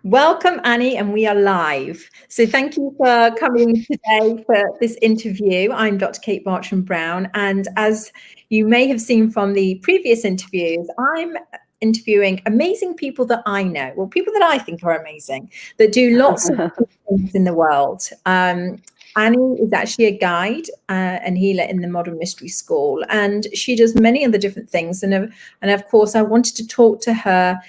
Welcome, Annie, and we are live. So thank you for coming today for this interview. I'm Dr. Kate Bartram Brown, and as you may have seen from the previous interviews, I'm interviewing amazing people that I know, well, people that I think are amazing, that do lots of things in the world. Annie is actually a guide and healer in the Modern Mystery School, and she does many other different things. And of course, I wanted to talk to her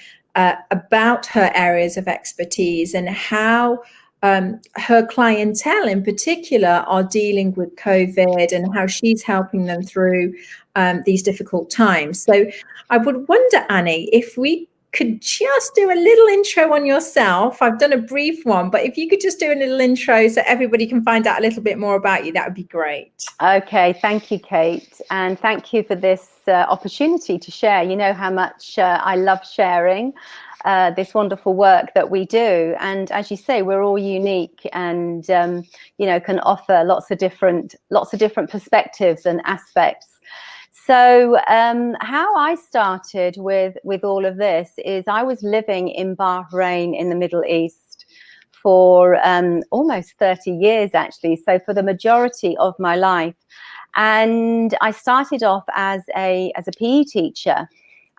about her areas of expertise and how her clientele in particular are dealing with COVID and how she's helping them through these difficult times. So I would wonder, Annie, if we could just do a little intro on yourself. I've done a brief one, but if you could just do a little intro so everybody can find out a little bit more about you, that would be great. Okay, thank you, Kate. And thank you for this opportunity to share. You know how much I love sharing this wonderful work that we do. And as you say, we're all unique and, can offer lots of different perspectives and aspects. So how I started with all of this is I was living in Bahrain in the Middle East for almost 30 years, actually. So for the majority of my life. And I started off as a PE teacher.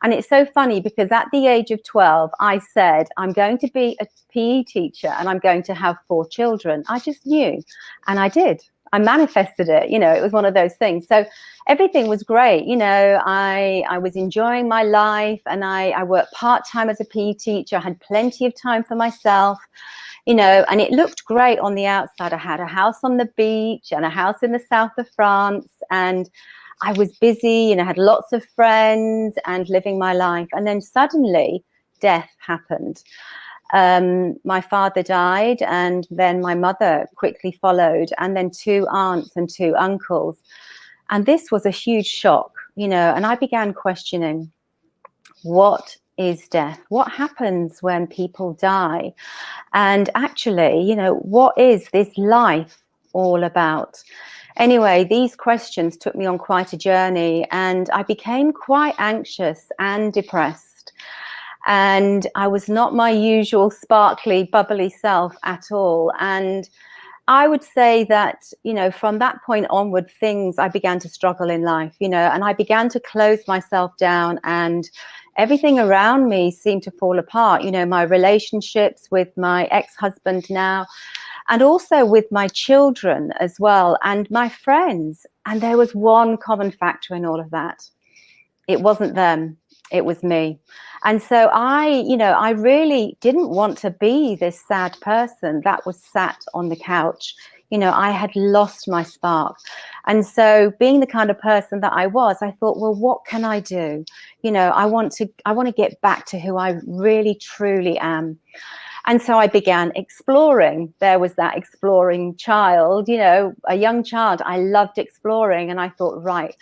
And it's so funny because at the age of 12, I said, I'm going to be a PE teacher and I'm going to have 4 children. I just knew. And I did. I manifested it. It was one of those things. So everything was great. I was enjoying my life and I worked part-time as a PE teacher. I had plenty of time for myself, and it looked great on the outside. I had a house on the beach and a house in the south of France, and I was busy and I had lots of friends and living my life. And then suddenly death happened. My father died, and then my mother quickly followed, and then 2 aunts and 2 uncles. And this was a huge shock, and I began questioning, what is death? What happens when people die? And actually, what is this life all about? Anyway, these questions took me on quite a journey, and I became quite anxious and depressed. And I was not my usual sparkly, bubbly self at all. And I would say that, from that point onward, I began to struggle in life, and I began to close myself down, and everything around me seemed to fall apart. My relationships with my ex-husband now, and also with my children as well, and my friends. And there was one common factor in all of that. It wasn't them. It was me. And so I really didn't want to be this sad person that was sat on the couch. I had lost my spark. And so being the kind of person that I was, I thought, well, what can I do? I want to get back to who I really, truly am. And so I began exploring. There was that exploring child, a young child. I loved exploring. And I thought, right,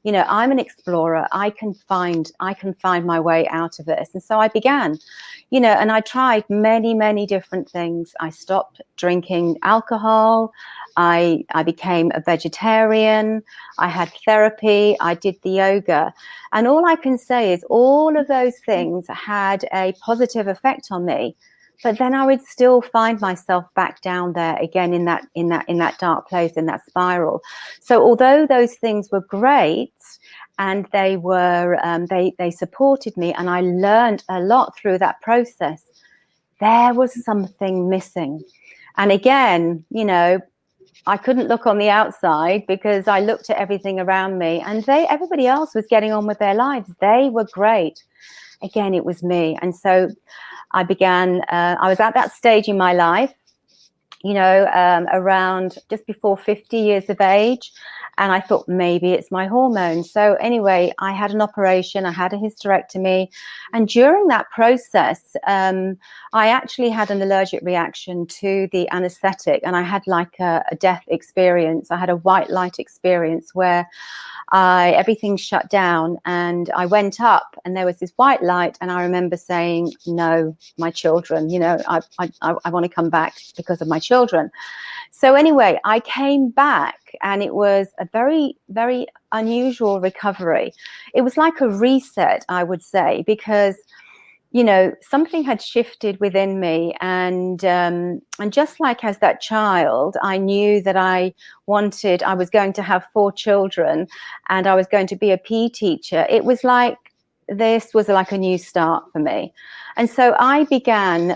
I'm an explorer. I can find my way out of this. And so I began, and I tried many, many different things. I stopped drinking alcohol. I became a vegetarian. I had therapy. I did the yoga. And all I can say is all of those things had a positive effect on me. But then I would still find myself back down there again in that dark place, in that spiral. So although those things were great and they were they supported me, and I learned a lot through that process, there was something missing. And again, I couldn't look on the outside because I looked at everything around me, and everybody else was getting on with their lives. They were great. Again, it was me. And so I began, I was at that stage in my life, around just before 50 years of age. And I thought maybe it's my hormones. So anyway, I had an operation, I had a hysterectomy. And during that process, I actually had an allergic reaction to the anesthetic. And I had like a death experience. I had a white light experience where everything shut down, and I went up and there was this white light, and I remember saying, no, my children, I want to come back because of my children. So anyway, I came back, and it was a very, very unusual recovery. It was like a reset, I would say, because you know, something had shifted within me, and just like as that child, I knew that I was going to have 4 children, and I was going to be a PE teacher. It was like this was like a new start for me, and so I began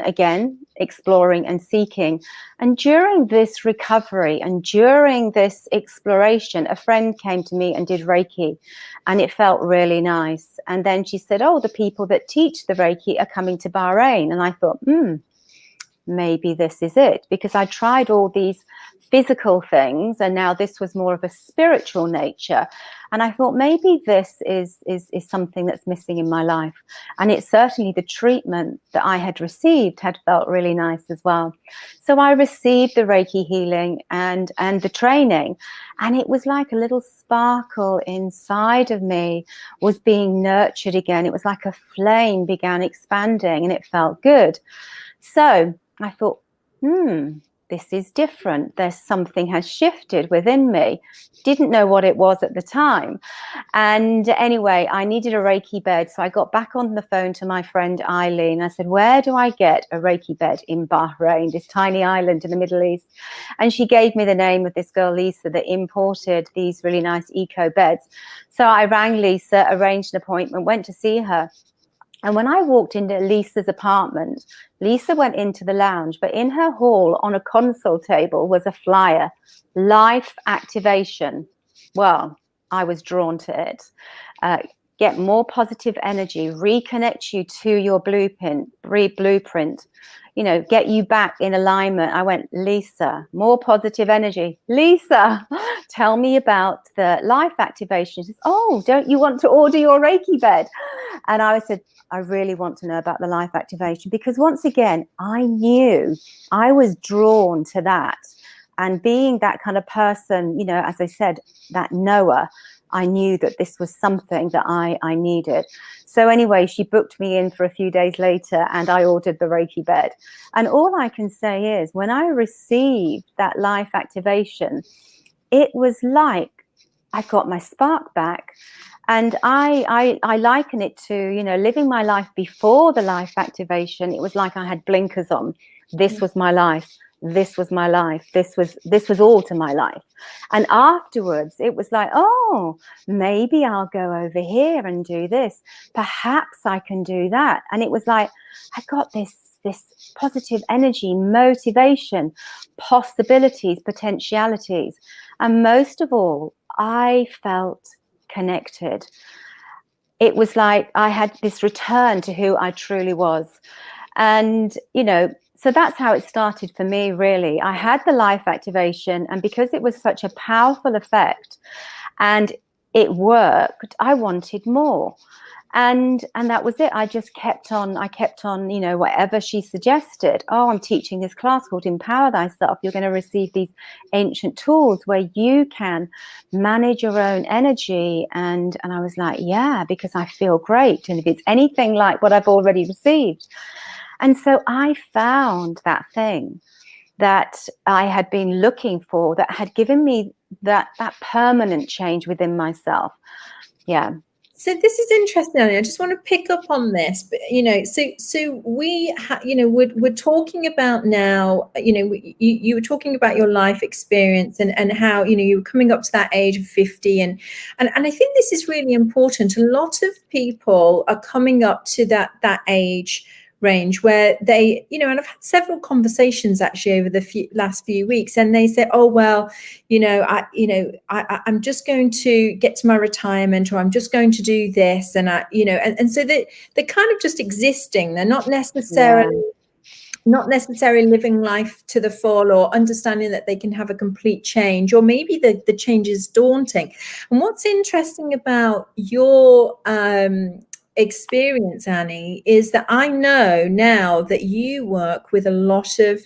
again exploring and seeking. And during this recovery and during this exploration, a friend came to me and did Reiki, and it felt really nice. And then she said, oh, the people that teach the Reiki are coming to Bahrain. And I thought, maybe this is it, because I tried all these physical things, and now this was more of a spiritual nature. And I thought, maybe this is something that's missing in my life. And it's certainly the treatment that I had received had felt really nice as well. So I received the Reiki healing and the training, and it was like a little sparkle inside of me was being nurtured again. It was like a flame began expanding, and it felt good. So I thought, this is different. There's something has shifted within me. Didn't know what it was at the time. And anyway, I needed a Reiki bed. So I got back on the phone to my friend Eileen. I said, where do I get a Reiki bed in Bahrain, this tiny island in the Middle East? And she gave me the name of this girl, Lisa, that imported these really nice eco beds. So I rang Lisa, arranged an appointment, went to see her. And when I walked into Lisa's apartment, Lisa went into the lounge, but in her hall on a console table was a flyer, Life Activation. Well, I was drawn to it. Get more positive energy, reconnect you to your blueprint, you know, get you back in alignment. I went, Lisa, more positive energy. Lisa, tell me about the Life Activation. She says, oh, don't you want to order your Reiki bed? And I said, I really want to know about the Life Activation, because once again, I knew I was drawn to that. And being that kind of person, you know, as I said, that knower, I knew that this was something that I needed. So anyway, she booked me in for a few days later, and I ordered the Reiki bed. And all I can say is when I received that Life Activation, it was like I got my spark back. And I liken it to, you know, living my life before the Life Activation. It was like I had blinkers on. This was my life. This was my life. This was all to my life. And afterwards, it was like, oh, maybe I'll go over here and do this. Perhaps I can do that. And it was like, I got this positive energy, motivation, possibilities, potentialities. And most of all, I felt connected. It was like I had this return to who I truly was. And, you know, so that's how it started for me, really. I had the Life Activation, and because it was such a powerful effect and it worked, I wanted more. And that was it. I kept on, you know, whatever she suggested. Oh, I'm teaching this class called Empower Thyself. You're going to receive these ancient tools where you can manage your own energy. And I was like, yeah, because I feel great. And if it's anything like what I've already received. And so I found that thing that I had been looking for, that had given me that permanent change within myself. Yeah. So this is interesting, Annie. I just want to pick up on this, but you know, so we, you know, we're talking about now. You know, you were talking about your life experience and how, you know, you were coming up to that age of 50, and I think this is really important. A lot of people are coming up to that age range where they, you know, and I've had several conversations actually over the last few weeks, and they say, oh, well, I'm just going to get to my retirement, or I'm just going to do this. And and so they're kind of just existing. They're not necessarily living life to the full, or understanding that they can have a complete change, or maybe the change is daunting. And what's interesting about your experience, Annie, is that I know now that you work with a lot of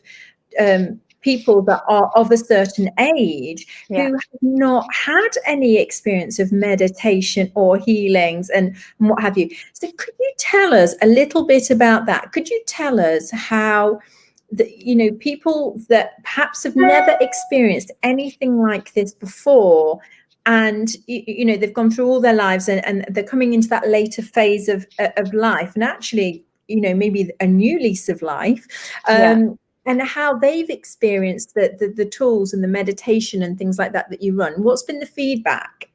people that are of a certain age who have not had any experience of meditation or healings and what have you. So could you tell us a little bit about that? Could you tell us how people that perhaps have never experienced anything like this before and they've gone through all their lives, and they're coming into that later phase of life, and actually maybe a new lease of life, and how they've experienced the tools and the meditation and things like that you run. What's been the feedback?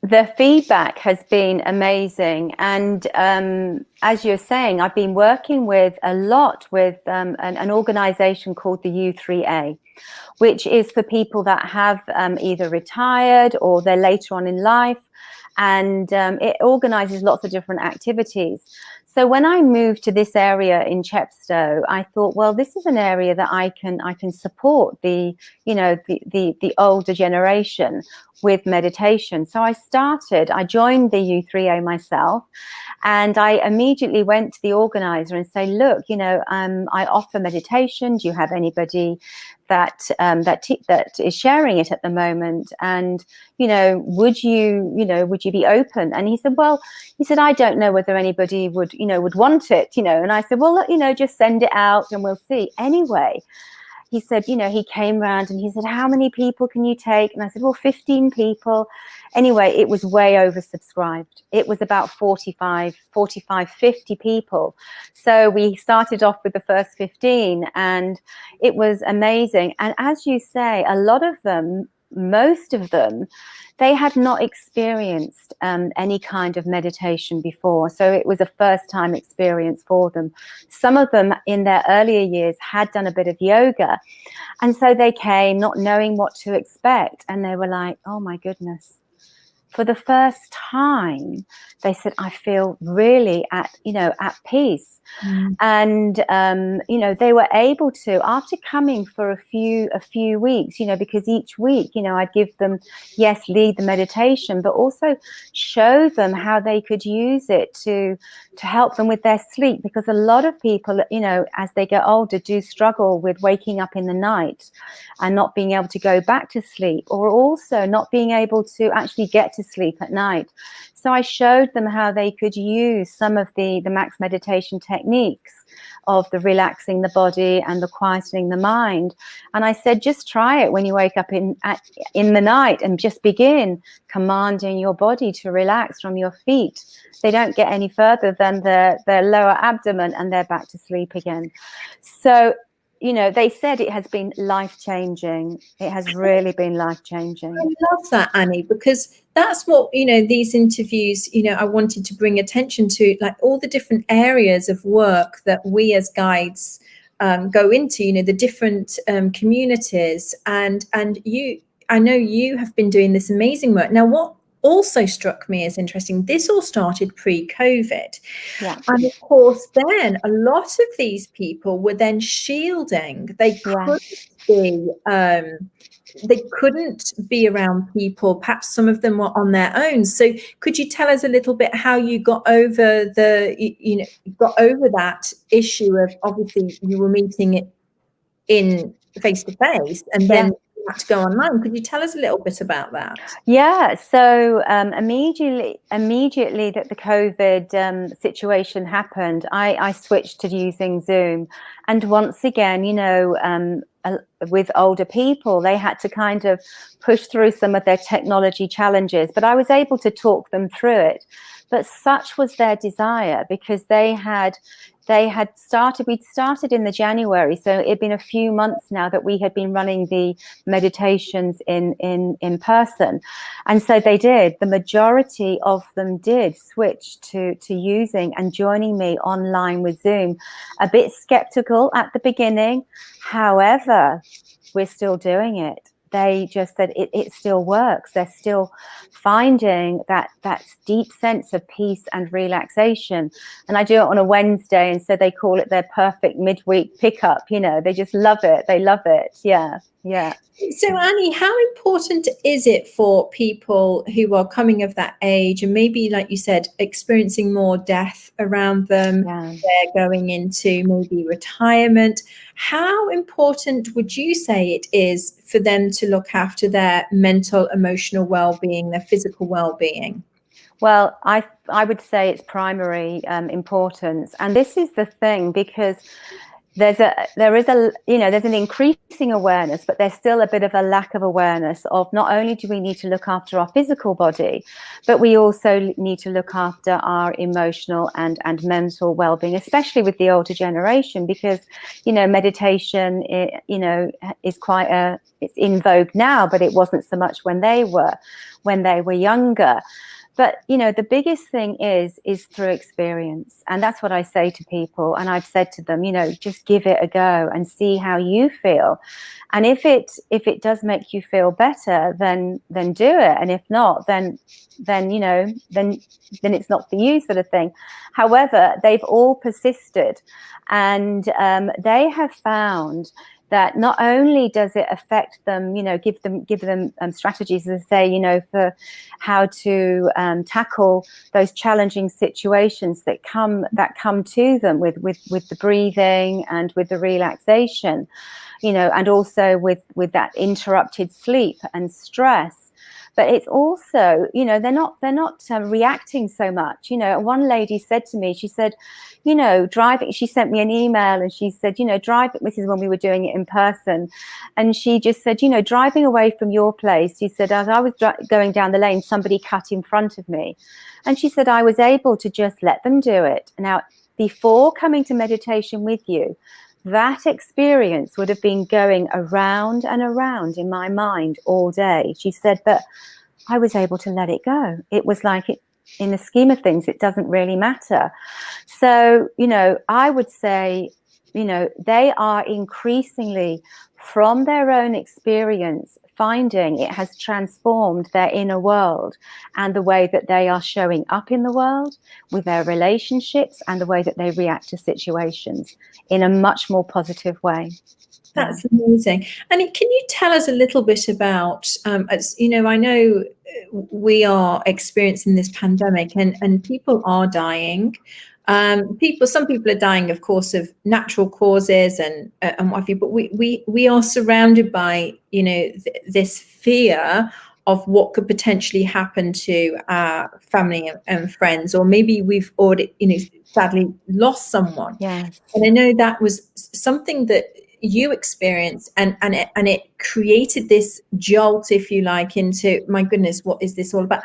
The feedback has been amazing, and as you're saying, I've been working with an organization called the U3A, which is for people that have either retired or they're later on in life, and it organizes lots of different activities. So when I moved to this area in Chepstow, I thought, well, this is an area that I can support the older generation with meditation. So I joined the U3A myself, and I immediately went to the organizer and say, look, I offer meditation. Do you have anybody that is sharing it at the moment? And would you be open? And he said, I don't know whether anybody would want it, And I said, well, just send it out and we'll see. Anyway, he said, he came round and he said, how many people can you take? And I said, well, 15 people. Anyway, it was way oversubscribed. It was about 45, 50 people. So we started off with the first 15, and it was amazing. And as you say, a lot of them, most of them, they had not experienced any kind of meditation before. So it was a first time experience for them. Some of them in their earlier years had done a bit of yoga. And so they came not knowing what to expect. And they were like, oh my goodness. For the first time, they said, I feel really at peace. And, they were able to, after coming for a few weeks, because each week, I'd give them, lead the meditation, but also show them how they could use it to help them with their sleep. Because a lot of people, as they get older, do struggle with waking up in the night and not being able to go back to sleep, or also not being able to actually get to sleep at night. So I showed them how they could use some of the max meditation techniques of the relaxing the body and the quietening the mind. And I said, just try it when you wake up in the night, and just begin commanding your body to relax from your feet. They don't get any further than their lower abdomen, and they're back to sleep again. So they said it has been life-changing. It has really been life-changing. I love that, Annie, because that's what, these interviews, I wanted to bring attention to, like all the different areas of work that we as guides go into, the different communities. And I know you have been doing this amazing work. Now, what also struck me as interesting, this all started pre-COVID. Yeah. And of course, then a lot of these people were then shielding. They couldn't be around people. Perhaps some of them were on their own. So could you tell us a little bit how you got over that issue of, obviously you were meeting it in face to face, and then you had to go online? Could you tell us a little bit about that? Yeah, so immediately that the COVID situation happened, I switched to using Zoom. And once again, with older people, they had to kind of push through some of their technology challenges, but I was able to talk them through it. But such was their desire, because we'd started in the January, so it'd been a few months now that we had been running the meditations in person. And so the majority of them did switch to using and joining me online with Zoom. A bit skeptical at the beginning, however, we're still doing it. They just said it still works. They're still finding that deep sense of peace and relaxation. And I do it on a Wednesday, and so they call it their perfect midweek pickup. They just love it. They love it. Yeah. So Annie, how important is it for people who are coming of that age, and maybe, like you said, experiencing more death around them? They're going into maybe retirement. How important would you say it is for them to look after their mental, emotional well-being, their physical well-being? Well, I would say it's primary importance. And this is the thing, because there's an increasing awareness, but there's still a bit of a lack of awareness of not only do we need to look after our physical body, but we also need to look after our emotional and mental well-being, especially with the older generation, because meditation is it's in vogue now, but it wasn't so much when they were younger. But, the biggest thing is through experience. And that's what I say to people. And I've said to them, just give it a go and see how you feel. And if it does make you feel better, then do it. And if not, then it's not for you, sort of thing. However, they've all persisted, and they have found that not only does it affect them, give them strategies, as I say, for how to tackle those challenging situations that come to them with the breathing and with the relaxation, and also with that interrupted sleep and stress. But it's also, they're not reacting so much. One lady said to me, she said, driving, she sent me an email and she said, driving, this is when we were doing it in person. And she just said, driving away from your place, she said, as I was going down the lane, somebody cut in front of me. And she said, I was able to just let them do it. Now, before coming to meditation with you, that experience would have been going around and around in my mind all day. She said, but I was able to let it go. It was like, in the scheme of things, it doesn't really matter. So, I would say, they are increasingly, from their own experience, finding it has transformed their inner world and the way that they are showing up in the world, with their relationships, and the way that they react to situations in a much more positive way. That's amazing. And can you tell us a little bit about, I know we are experiencing this pandemic, and people are dying. Some people are dying, of course, of natural causes and what have you. But we are surrounded by this fear of what could potentially happen to our family and friends, or maybe we've already sadly lost someone. Yes. And I know that was something that you experienced, and it created this jolt, if you like, into, my goodness, what is this all about?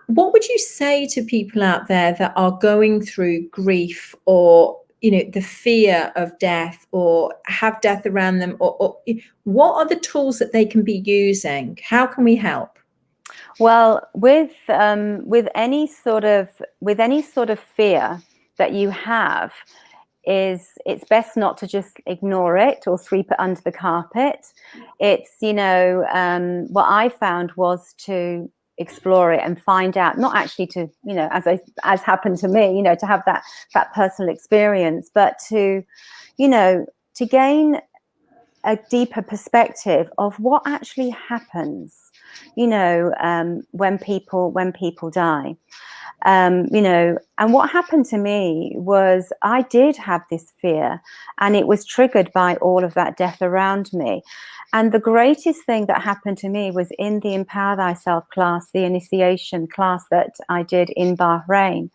What would you say to people out there that are going through grief, or the fear of death, or have death around them, or what are the tools that they can be using? How can we help? Well, with any sort of fear that you have, it's best not to just ignore it or sweep it under the carpet. It's what I found was to explore it and find out, not actually to as happened to me, to have that personal experience, but to gain a deeper perspective of what actually happens when people die. And what happened to me was, I did have this fear, and it was triggered by all of that death around me. And the greatest thing that happened to me was in the Empower Thyself class, the initiation class that I did in Bahrain.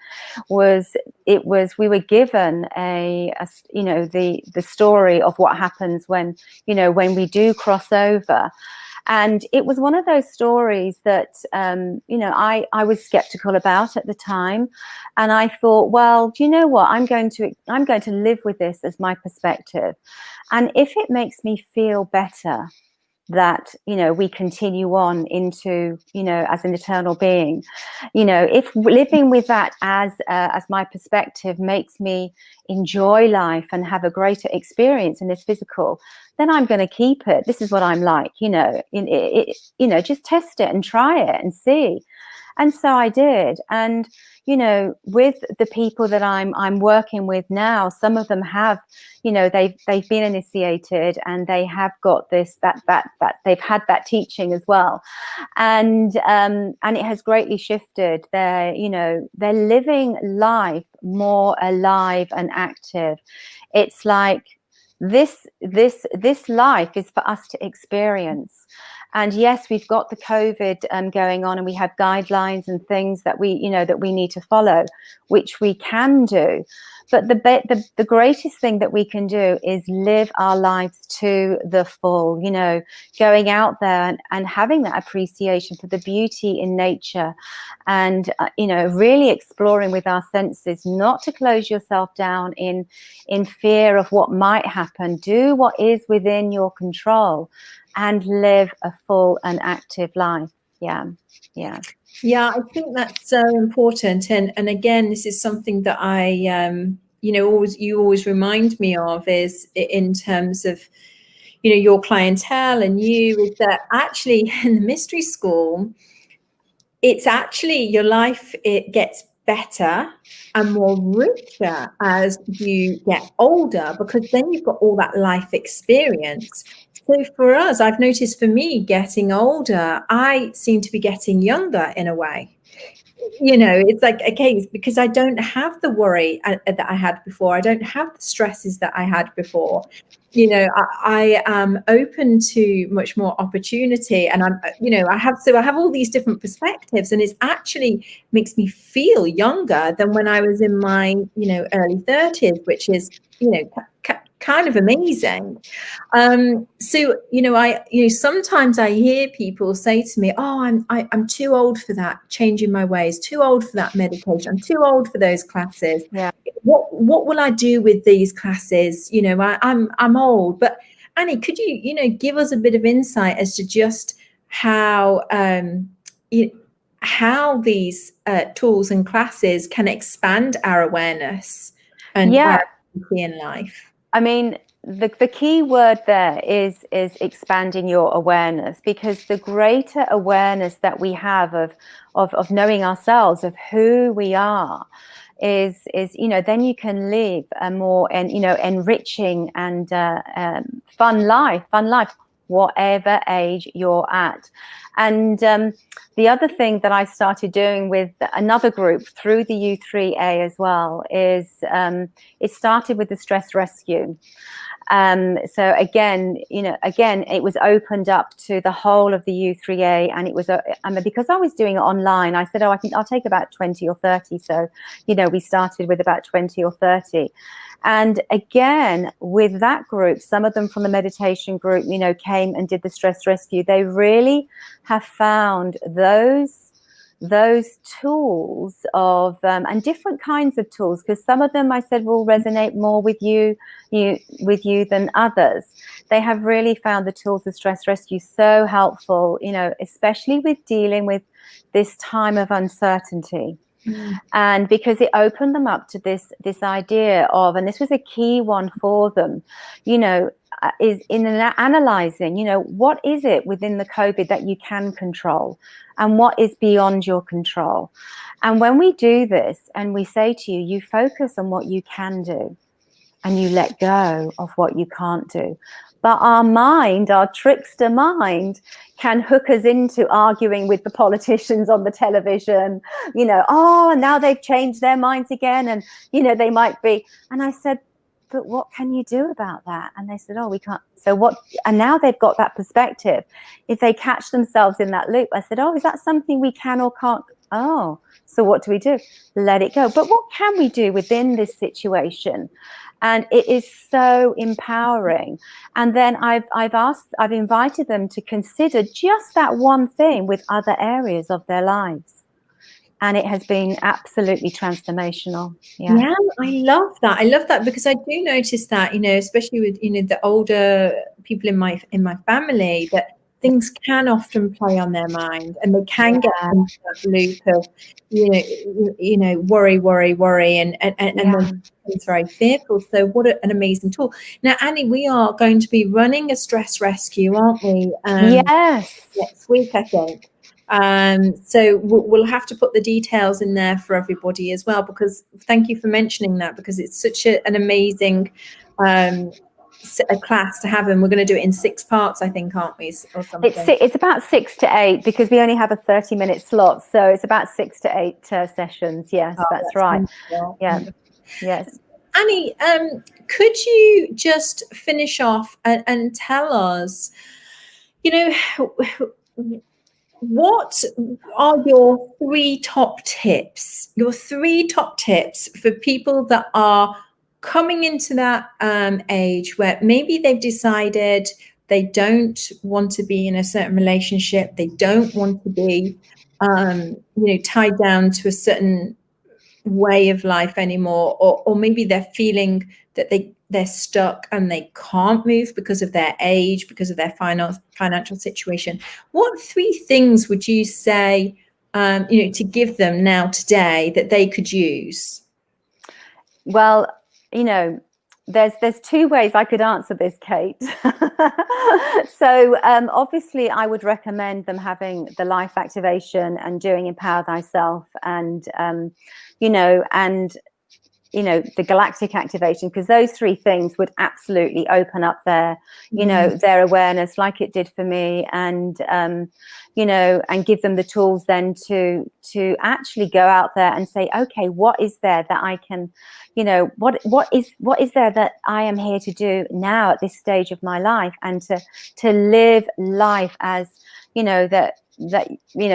We were given the story of what happens when we do cross over. And it was one of those stories that, I was skeptical about at the time. And I thought, well, do you know what? I'm going to live with this as my perspective. And if it makes me feel better that, we continue on into, as an eternal being, if living with that as my perspective makes me enjoy life and have a greater experience in this physical, then I'm going to keep it. This is what I'm like, just test it and try it and see. And so I did. And, with the people that I'm working with now, some of them have, they've been initiated, and they have got this, that they've had that teaching as well. And it has greatly shifted. They're living life more alive and active. It's like, this life is for us to experience. And yes, we've got the COVID going on, and we have guidelines and things that we need to follow, which we can do. But the greatest thing that we can do is live our lives to the full, you know, going out there and having that appreciation for the beauty in nature, and you know, really exploring with our senses, not to close yourself down in fear of what might happen. Do what is within your control and live a full and active life. Yeah. I think that's so important. And again, this is something that I, you know, you always remind me of, is in terms of, you know, your clientele and you, is that actually in the mystery school, it's actually your life, it gets better and more richer as you get older, because then you've got all that life experience. So for us, I've noticed, for me, getting older, I seem to be getting younger in a way. You know, it's like, okay, because I don't have the worry that I had before. I don't have the stresses that I had before. You know, I am open to much more opportunity, and I'm, you know, I have all these different perspectives, and it's actually makes me feel younger than when I was in my, you know, early 30s, which is, you know, kind of amazing. So, you know, sometimes I hear people say to me, "Oh, I'm too old for that, changing my ways, too old for that meditation, I'm too old for those classes. Yeah. What will I do with these classes? You know, I'm old." But Annie, could you, you know, give us a bit of insight as to just how how these tools and classes can expand our awareness and our ability in life? I mean, the key word there is expanding your awareness, because the greater awareness that we have of knowing ourselves, of who we are, is you know, then you can live a more enriching and fun life, whatever age you're at. And the other thing that I started doing with another group through the U3A as well is it started with the stress rescue. So again, you know, it was opened up to the whole of the U3A, and it was because I was doing it online, I said, I'll take about 20 or 30. So, you know, we started with about 20 or 30. And again, with that group, some of them from the meditation group, you know, came and did the stress rescue. They really have found those tools of and different kinds of tools, because some of them, I said, will resonate more with you than others. They have really found the tools of stress rescue so helpful, you know, especially with dealing with this time of uncertainty. And because it opened them up to this idea of, and this was a key one for them, you know, is in analyzing, you know, what is it within the COVID that you can control and what is beyond your control. And when we do this and we say to you, you focus on what you can do and you let go of what you can't do. But our mind, our trickster mind, can hook us into arguing with the politicians on the television, you know, oh, now they've changed their minds again, and, you know, they might be. And I said, but what can you do about that? And they said, oh, we can't. So what? And now they've got that perspective. If they catch themselves in that loop, I said, oh, is that something we can or can't? Oh, so what do we do? Let it go. But what can we do within this situation? And it is so empowering. And then I've invited them to consider just that one thing with other areas of their lives. And it has been absolutely transformational. Yeah, I love that. I love that, because I do notice that, you know, especially with, you know, the older people in my family, that things can often play on their mind, and they can get into that loop of, you know, worry, and then it's very fearful. So what an amazing tool. Now, Annie, we are going to be running a stress rescue, aren't we? Yes. Next week, I think. So we'll have to put the details in there for everybody as well, because thank you for mentioning that, because it's such an amazing a class to have, and we're going to do it in 6 parts, I think, aren't we, or something? It's about 6 to 8, because we only have a 30-minute slot, so it's about 6 to 8 sessions. Yes, that's right. Wonderful. Yeah. Yes. Annie, could you just finish off and tell us, you know, what are your three top tips? Your three top tips for people that are coming into that age where maybe they've decided they don't want to be in a certain relationship, they don't want to be, tied down to a certain way of life anymore, or maybe they're feeling that they're stuck and they can't move because of their age, because of their financial situation. What three things would you say to give them now today that they could use? Well, there's two ways I could answer this, Kate. So obviously I would recommend them having the life activation and doing Empower Thyself, and the galactic activation, because those three things would absolutely open up their their awareness, like it did for me, and and give them the tools then to actually go out there and say, okay, what is there that I can, what is there that I am here to do now at this stage of my life, and to live life as that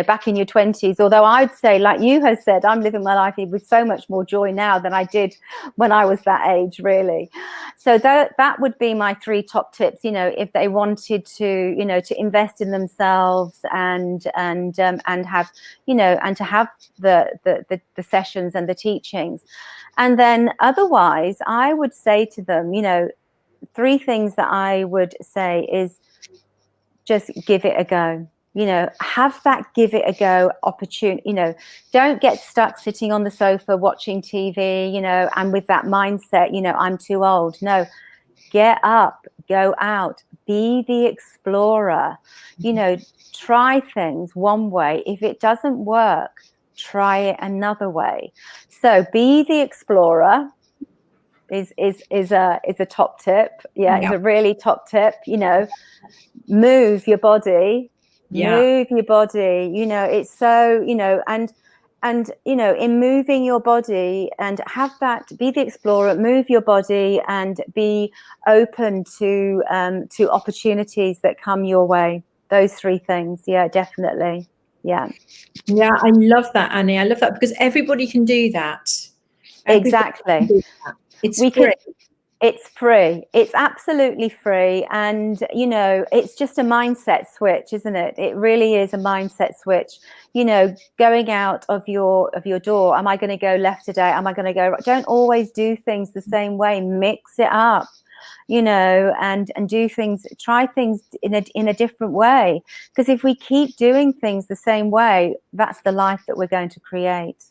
back in your 20s. Although I'd say, like you have said, I'm living my life with so much more joy now than I did when I was that age, really. So that would be my three top tips, if they wanted to to invest in themselves and have and to have the sessions and the teachings. And then otherwise I would say to them, three things that I would say is just give it a go. Have that give it a go opportunity. Don't get stuck sitting on the sofa watching TV, and with that mindset, I'm too old. No, get up, go out, be the explorer, try things one way. If it doesn't work, try it another way. So be the explorer is a top tip. It's a really top tip. Move your body. Move your body. It's so, and in moving your body, and have that, be the explorer, move your body, and be open to opportunities that come your way. Those three things. Definitely. I love that, Annie. I love that, because everybody can do that. Exactly. It's free. It's free. It's absolutely free. And, it's just a mindset switch, isn't it? It really is a mindset switch. Going out of your door. Am I going to go left today? Am I going to go right? Don't always do things the same way. Mix it up, and do things, try things in a different way. Because if we keep doing things the same way, that's the life that we're going to create.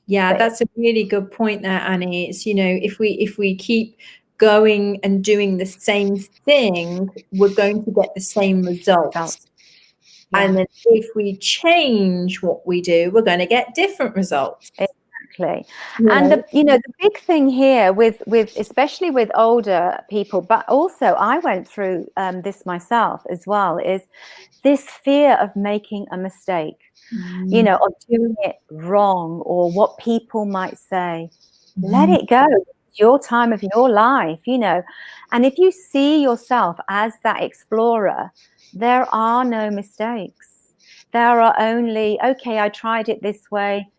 Yeah, that's a really good point there, Annie. It's, if we keep going and doing the same thing, we're going to get the same results. And then if we change what we do, we're going to get different results. Exactly. And the big thing here with especially with older people, but also I went through this myself as well, is this fear of making a mistake. Of doing it wrong, or what people might say. Let it go. It's your time of your life, and if you see yourself as that explorer, there are no mistakes. There are only, okay, I tried it this way,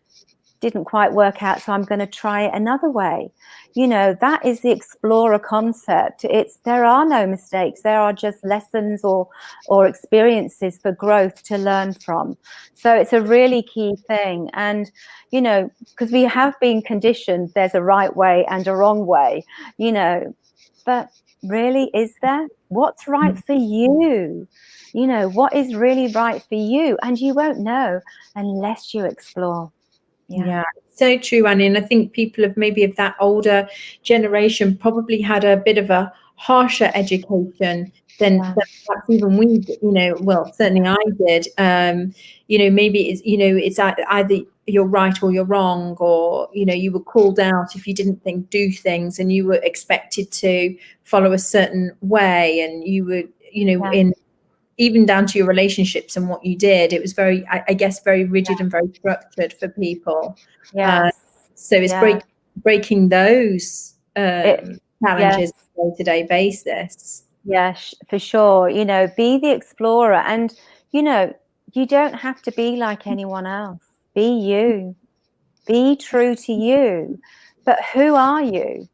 didn't quite work out, so I'm going to try it another way. That is the explorer concept. There are no mistakes. There are just lessons or experiences for growth to learn from. So it's a really key thing. And because we have been conditioned, there's a right way and a wrong way, but really, is there? What's right for you? What is really right for you? And you won't know unless you explore. Yeah, so true, Annie. And I think people of that older generation probably had a bit of a harsher education than perhaps even we, well, certainly I did. Maybe it's either you're right or you're wrong, or, you were called out if you didn't do things, and you were expected to follow a certain way, and you would, even down to your relationships and what you did, it was very, I guess, very rigid and very structured for people. So it's breaking those challenges on a day-to-day basis. Yes, for sure. Be the explorer, and you don't have to be like anyone else. Be you. Be true to you. But who are you?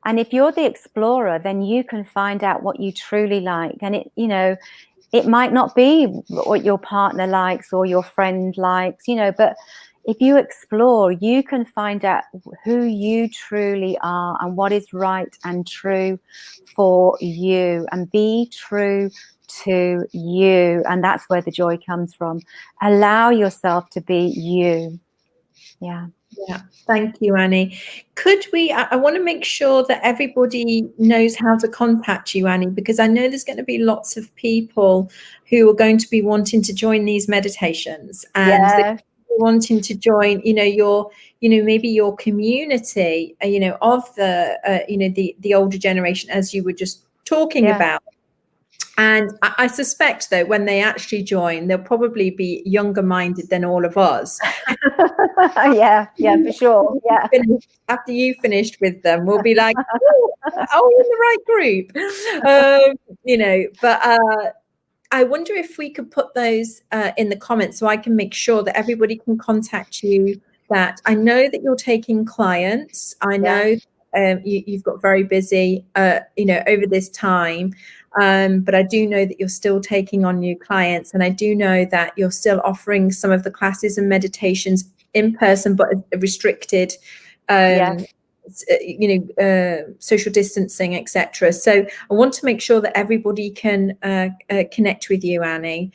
And if you're the explorer, then you can find out what you truly like. And it, you know, it might not be what your partner likes or your friend likes, you know, but if you explore, you can find out who you truly are and what is right and true for you, and be true to you. And that's where the joy comes from. Allow yourself to be you. Yeah. Yeah, thank you, Annie. Could we, I want to make sure that everybody knows how to contact you, Annie, because I know there's going to be lots of people who are going to be wanting to join these meditations, and they're wanting to join, you know, your, you know, maybe your community, you know, of the, you know, the older generation, as you were just talking about. And I suspect, though, when they actually join, they'll probably be younger minded than all of us. Yeah, for sure. Yeah. After you finished with them, we'll be like, oh, are we in the right group? You know, but I wonder if we could put those in the comments so I can make sure that everybody can contact you. That I know that you're taking clients. I know you've got very busy, you know, over this time. But I do know that you're still taking on new clients, and I do know that you're still offering some of the classes and meditations in person, but restricted, you know, social distancing, etc. So I want to make sure that everybody can connect with you, Annie.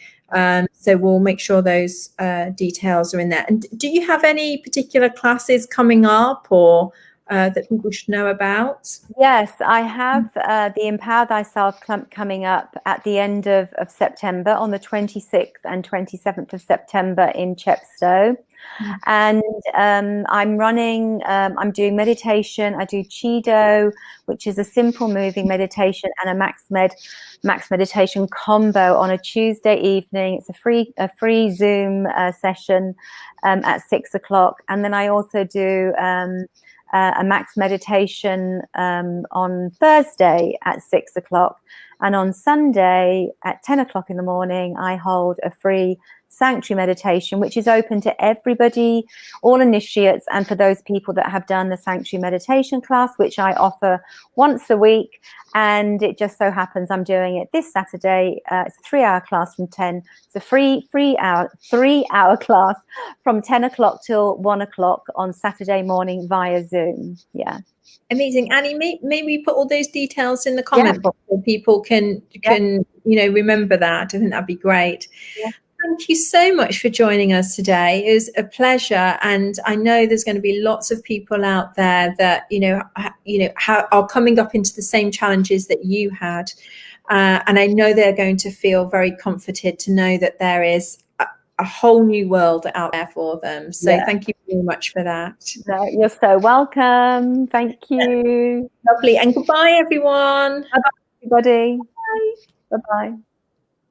So we'll make sure those details are in there. And do you have any particular classes coming up, or that people should know about? Yes, I have the Empower Thyself coming up at the end of September, on the 26th and 27th of September in Chepstow. And I'm running, I'm doing meditation. I do Chido, which is a simple moving meditation, and a max meditation combo on a Tuesday evening. It's a free Zoom session at 6 o'clock. And then I also do a max meditation on Thursday at 6 o'clock. And on Sunday at 10 o'clock in the morning, I hold a free sanctuary meditation, which is open to everybody, all initiates, and for those people that have done the sanctuary meditation class, which I offer once a week. And it just so happens I'm doing it this Saturday. It's a 3-hour class from 10. It's a free 3-hour class from 10 o'clock till 1 o'clock on Saturday morning via Zoom. Yeah. Amazing. Annie, may we put all those details in the comment box so people can you know, remember that? I think that'd be great. Thank you so much for joining us today. It was a pleasure, and I know there's going to be lots of people out there that you know are coming up into the same challenges that you had, and I know they're going to feel very comforted to know that there is a whole new world out there for them. So thank you very much for that. No, you're so welcome. Thank you. Lovely, and goodbye, everyone. Bye, everybody. Bye. Bye-bye.